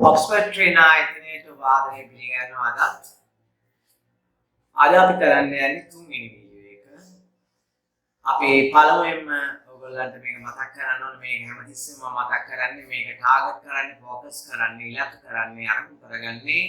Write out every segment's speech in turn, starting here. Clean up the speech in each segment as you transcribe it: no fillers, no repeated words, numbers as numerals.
Oxford trainer ආයතනයට වාදනය පිළිගන්නවා අදත්. අද අපි කරන්න යන්නේ තුන්වෙනි වීඩියෝ එක. අපි පළමුවෙන්ම ඔයගොල්ලන්ට මේක මතක් කරන්න ඕනේ. මේක හැමතිස්සෙම මම මතක් කරන්නේ මේක ටාගට් කරන්නේ, ફોකස් කරන්නේ, ඉලක්ක කරන්නේ, අරමුණු කරගන්නේ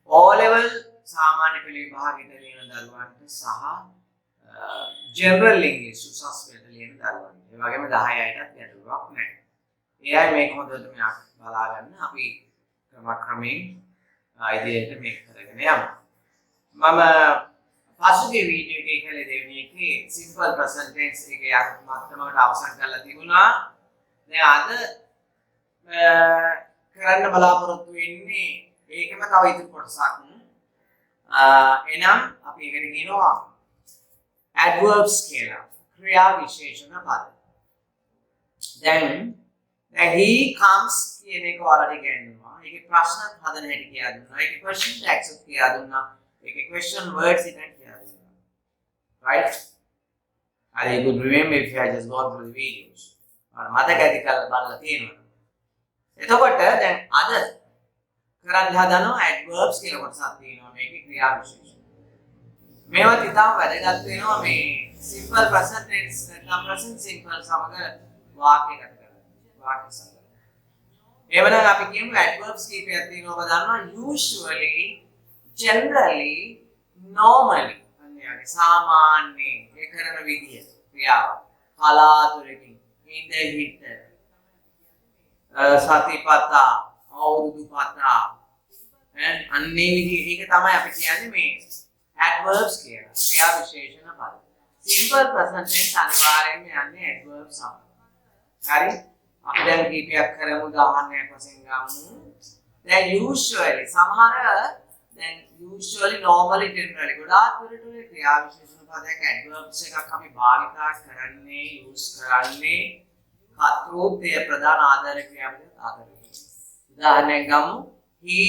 O level සාමාන්‍ය පෙළ විභාගෙට ලියන දරුවන්ට සහ ජෙනරල් ඉංග්‍රීසි උසස් පෙළට ලියන දරුවන්ට. ඒ වගේම 10 අයටත් ගැටලුවක් නැහැ. ඒ අය මේක හොඳට බලා ගන්න. අපි ක්‍රමක්‍රමයෙන් ඉදිරියට මේක කරගෙන යමු. මම පසුගිය වීඩියෝ එකේ කළේ දෙවෙනි එකේ සිම්පල් ප්‍රසන්ට් ටෙන්ස් එකේ මත්තමකට අවසන් කරලා තිබුණා. දැන් අද කරන්න බලාපොරොත්තු වෙන්නේ ඒකම තව ඉතුරු කොටසක්. එනම් අපි ඒකට කියනවා adverbs කියලා. ක්‍රියා විශේෂණ පද. දැන් he comes කියන එක ඔයාලට ඉගෙනනවා. ඒකේ ප්‍රශ්න හදන හැටි කියලා දුන්නා. ඒකේ question tags කියලා දුන්නා. ඒකේ question words ඉතින් කියලා දුන්නා. Right? I could remember if I just gone through the videos. මතක ඇති කරලා බලලා තියෙනවා. එතකොට දැන් අද කරන්න හදනවා adverbs කියලා කොටසක් තියෙනවා මේකේ ක්‍රියා විශේෂණ. මේවත් ඉතාම වැදගත් වෙනවා මේ simple present tense නැත්නම් present simple සමග වාක්‍යගත කරන්න. වාක්‍ය සමග. එවනම් අපි කියමු adverbs කීපයක් තියෙනවා ඔබ දන්නවා usually, generally, normally. අන්නේ සාමාන්‍යයෙන් ඒ කරන විදිය ක්‍රියාව. කලාතුරකින්, ඉඳ හිට, සතිපතා, අවුරුදුපතා අන්නේ විදිහ ඒක තමයි අපි කියන්නේ මේ adverbs කියලා. ක්‍රියා විශේෂණ පද. simple present tense අනිවාර්යයෙන්ම යන්නේ adverbs සමග. හරි? අපි දැන් කීපයක් කරමු උදාහරණයක් වශයෙන් ගමු. දැන් usually සමහර දැන් usually normally generally ගොඩාක් දුරට ක්‍රියා විශේෂණ පදයක් adverbs එකක් අපි භාවිතා කරන්නේ use කරන්නේ කර්තෘත්වය ප්‍රධාන ආධාර ක්‍රියාපද ආධාරයි. උදාහරණයක් ගමු. He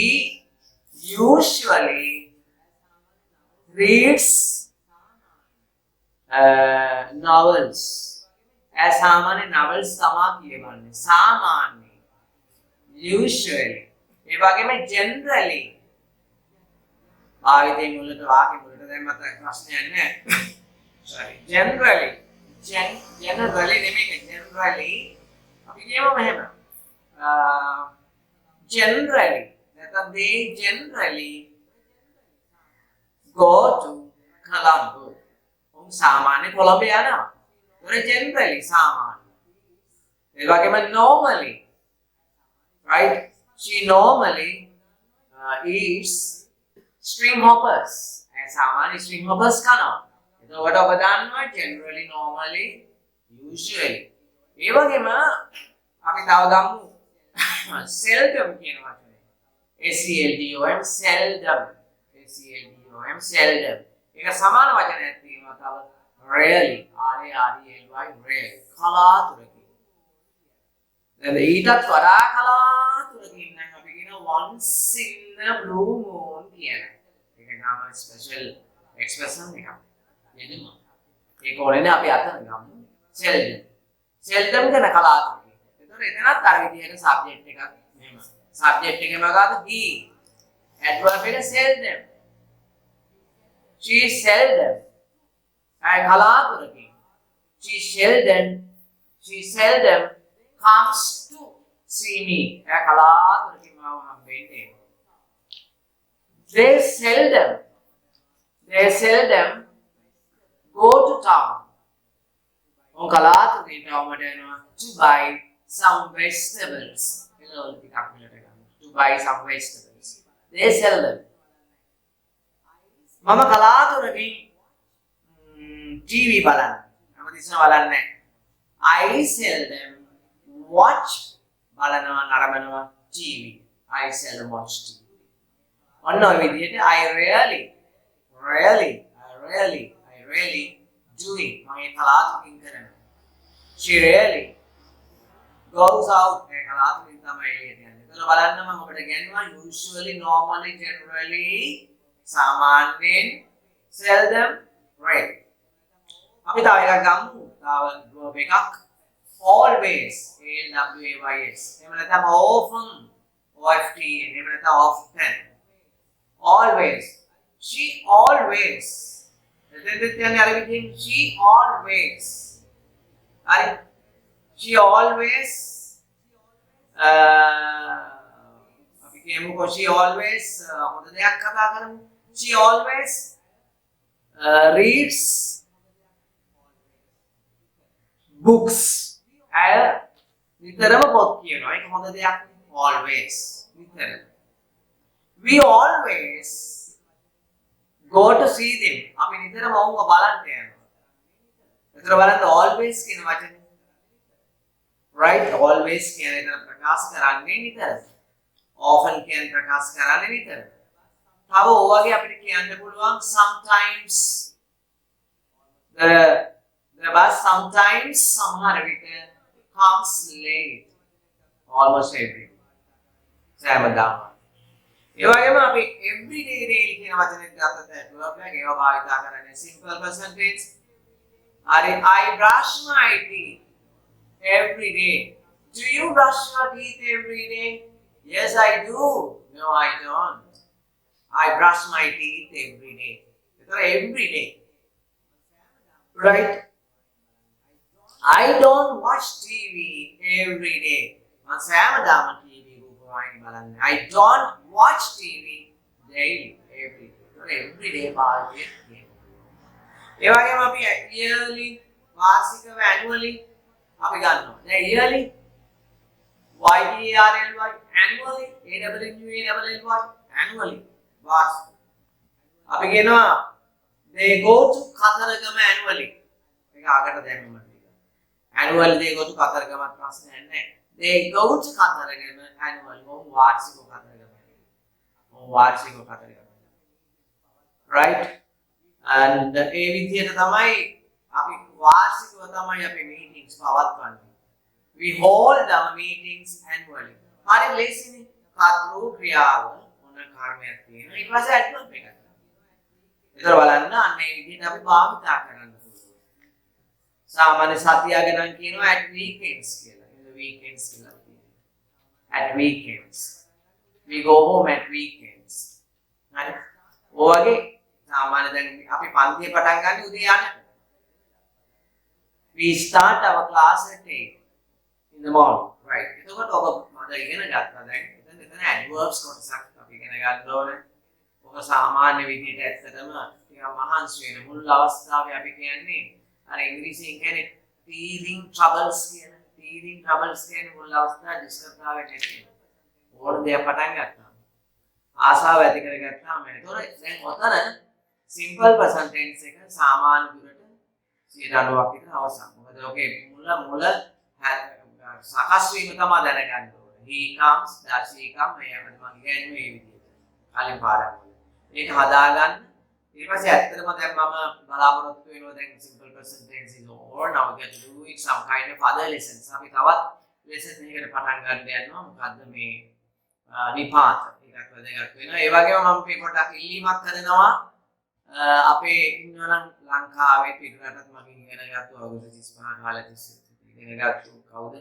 usually reads novels. සාමාන්‍ය novels තමා කියවන්නේ. සාමාන්‍ය usually ඒ වගේම generally ආයතන වලට වාක්‍ය වලට දැම්මත් ප්‍රශ්නයක් නැහැ. sorry generally නෙමෙයි generally අපි කියමු මෙහෙම. generally නැත්නම් they generally go to Colombo. සාමාන්‍ය කොළඹ යනවා. ඒතර generally සාමාන්‍ය. ඒ වගේම normally right? She normally eats string hoppers. සාමාන්‍ය string hoppers කනවා. එතකොට ඔබ දන්නවා generally, normally, usually. ඒ වගේම අපි තව ගමු seldom කියන වචනේ. seldom seldom. seldom. ඒක සමාන වචනයක් තියෙනවා තව rarely rarely කලාතුරකින්. දැන් ඊටත් වඩා කලාතුරකින් නම් අපි කියන once in the blue moon කියන. ඒක නම් ස්පෙෂල් එක්ස්ප්‍රෙෂන් එකක්. එදෙම. ඒක ඕනේ අපි අතන ගමු. seldom කියන කලාතුරකින්. ඒතකොට එතනත් අර විදිහට සබ්ජෙක්ට් එකක් මෙහෙම. සබ්ජෙක්ට් එකේ මොකක්ද? he. adverb එක seldom. She seldom. කලාතුරකින්. She seldom comes to see me. කලාතුරකින් මාව හම්බෙන්නේ. They seldom go to town. කලාතුරකින් ටවුමට යනවා to buy some vegetables. එළවලු ටිකක් මිලට ගන්න. To buy some vegetables. They seldom. මම කලාතුරකින් TV බලන්න. හැමතිස්සම බලන්නේ නැහැ. I seldom watch බලනවා නරඹනවා TV. I seldom watch TV. ඔන්න ඔය විදිහට I rarely do it. මම කලාතුරකින් කරනවා. She rarely goes out. ඒ කලාතුරකින් තමයි එළියට යන්නේ. ඒතර බලන්න මම ඔබට කියනවා usually, normally, generally, සාමාන්‍යයෙන්, seldom, rarely. අපි තව එකක් ගමු. තව verb එකක් always. ALWAYS. එහෙම නැත්නම් often. OFT එහෙම නැත්නම් often. Always. She always. එතෙන්ද කියන්නේ අර විදිහින් she always. හරි. She always අපි කියමුකෝ she always හොඳ දෙයක් කතා කරමු. She always reads books. අය නිතරම පොත් කියනවා. ඒක හොඳ දෙයක්. Always. නිතරම. We always go to see them. අපි නිතරම ඔවුන්ව බලන්න යනවා. ඒතර බලන්න always කියන වචනේ. Right? Always කියන එක ප්‍රකාශ කරන්නේ නිතරම. Often කියන ප්‍රකාශ කරන්නේ නිතරම. තව ඔයගේ අපිට කියන්න පුළුවන් sometimes the bus sometimes සමහර විට comes late. Almost every. සෑමදාම. ඒ වගේම අපි everyday daily කියන වචනේ ගත්තත් verb එක ඒවා භාවිත කරන්නේ simple present tense. හරි I brush my teeth every day. Do you brush your teeth every day? Yes, I do. No, I don't. I brush my teeth every day. Every day. Right? I don't watch TV every day. I don't watch TV daily. Every day. ඒ වගේම අපි yearly වාර්ෂිකව annually අපි ගන්නවා. දැන් yearly YEARLY annually ANNUALLY annually වාර්ෂික. අපි කියනවා they go to Kataragama annually. මේක ආකට දැම්මම ටික. annually they go to කතරගමත් ප්‍රශ්නයක් නැහැ. they go to Kataragama annually වාර්ෂිකව Kataragama. වාර්ෂිකව Kataragama. Right? And ඒ විදිහට තමයි අපි වාර්ෂිකව තමයි අපි meetings පවත්වන්නේ. We hold our meetings annually. හරි ලේසිනේ. කතරු ක්‍රියාව මොන කර්මයක් තියෙනවා. ඊට පස්සේ adverb එකක්. ඒතර බලන්න අන්න ඒ විදිහට අපි භාවිතා කරන්න පුළුවන්. සාමාන්‍ය සතිය ගැන කියනවා at weekends කියලා. In the weekends කියලා කියනවා. At weekends. We go home at weekends. හරි. ඔයගේ සාමාන්‍ය දැන් අපි පන්තියේ පටන් ගන්න උදේ 8ට. We start our class at 8 in the morning. Right. එතකොට ඔබ මම ඉගෙන ගත්තා දැන්. එතන adverbs කොටසක් අපි ඉගෙන ගන්න ඕනේ. ඔක සාමාන්‍ය විදිහට ඇත්තටම ටිකක් මහන්සි වෙන මුල් අවස්ථාවේ අපි කියන්නේ අර ඉංග්‍රීසියෙන් කියන්නේ teething troubles කියන. teething troubles කියන්නේ මුල් අවස්ථාවේ දුෂ්කරතාවය නැති. ඕන දෙයක් පටන් ගත්තා. ආසාව ඇති කරගත්තාම එතකොට දැන් ඔතන simple present tense එක සාමාන්‍ය දුරට 90ක් විතර අවසන්. මොකද ඔකේ මුල සකස් වීම තමයි දැනගන්න ඕනේ. He comes, does he come? මේ අපිට මම කියන්නේ මේ විදිහට. කලින් පාඩම් වල. ඒක හදාගන්න. ඊට පස්සේ ඇත්තටම දැන් මම බලාපොරොත්තු වෙනවා දැන් simple present tense is over. Now we get to do it some kind of other lessons. අපි තවත් lesson එකකට පටන් ගන්න යනවා. මොකද්ද මේ නිපාත. ඒකත් වැදගත් වෙනවා. ඒ වගේම මම මේ පොඩ්ඩක් ඉල්ලීමක් කරනවා. අපේ ඉන්නවනම් ලංකාවේ පිටරටත් මගෙන් ඉගෙන ගත්තු අවුරුදු 35 කාලෙ තිස්සේ ඉගෙන ගත්තු කවුද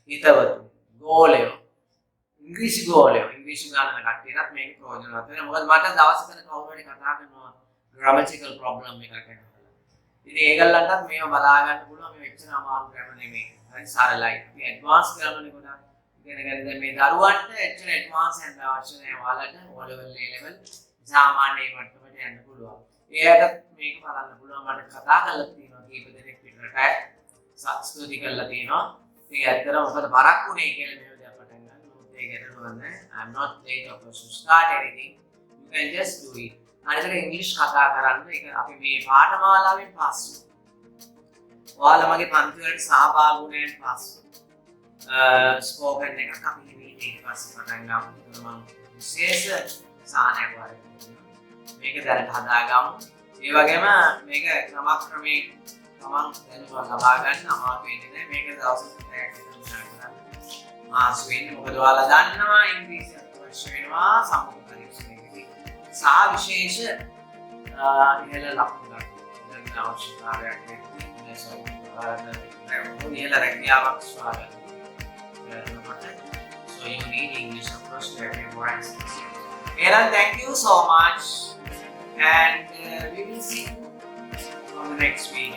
හිතවතු ගෝලයෝ ඉංග්‍රීසි ගෝලයෝ ඉංග්‍රීසි ගන්න කට්ටියටත් මේක ප්‍රයෝජනවත් වෙනවා මොකද මට දවසකට කවුරු හරි කතා කරනවා grammatical problem එකක් ගැන ඉතින් ඒගොල්ලන්ටත් මේව බලා ගන්න පුළුවන් මේ එච්චර අමාරු ග්‍රැමර් නෙමෙයි හරි සරලයි අපි ඇඩ්වාන්ස් ග්‍රැමර් එක ගොඩක් ඉගෙන ගන්න දැන් මේ දරුවන්ට එච්චර ඇඩ්වාන්ස් යන්න අවශ්‍ය නැහැ ඔයාලට O level A level සාමාන්‍ය මට්ටමට යන්න පුළුවන්. එයාට මේක බලන්න පුළුවන් මට කතා කරලා තියෙනවා කීප දෙනෙක් පිටරට ස්තුති කරලා තියෙනවා. ඉතින් ඇත්තටම මොකද බරක් උනේ කියලා මේ විදිහට පටන් ගන්න. මොකද ඒක නෝන්නේ I'm not late of to start anything. You can just do it. අනිත් ඉංග්‍රීසි කතා කරන්න ඒක අපි මේ පාඨමාලාවෙන් පස්සු. ඔයාලා මගේ පන්ති වලට සහභාගී වුණාන් පස්සු. ස්පෝකන් එකක් අපි මේ ඊට පස්සේ පටන් ගමු. මම විශේෂ සාහනයක් වගේ මේක දැනට හදාගමු. ඒ වගේම මේක ක්‍රමක්‍රමයෙන් තමන් දැනුම ලබා ගන්න අමාරු වෙන්නේ නැහැ. මේක දවසකට පැයක් විතර කරන්න. මාස් වෙන්නේ මොකද ඔයාලා දන්නවා ඉංග්‍රීසි අවශ්‍ය වෙනවා සමුහ පරීක්ෂණයකදී. සා විශේෂ ඉහළ ලකුණු ගන්න අවශ්‍යතාවයක් නැති ඉහළ රැකියාවක් සොයාගන්න. So you need English, of course, to have more answers. Aaron, thank you so much, and we will see you on the next video.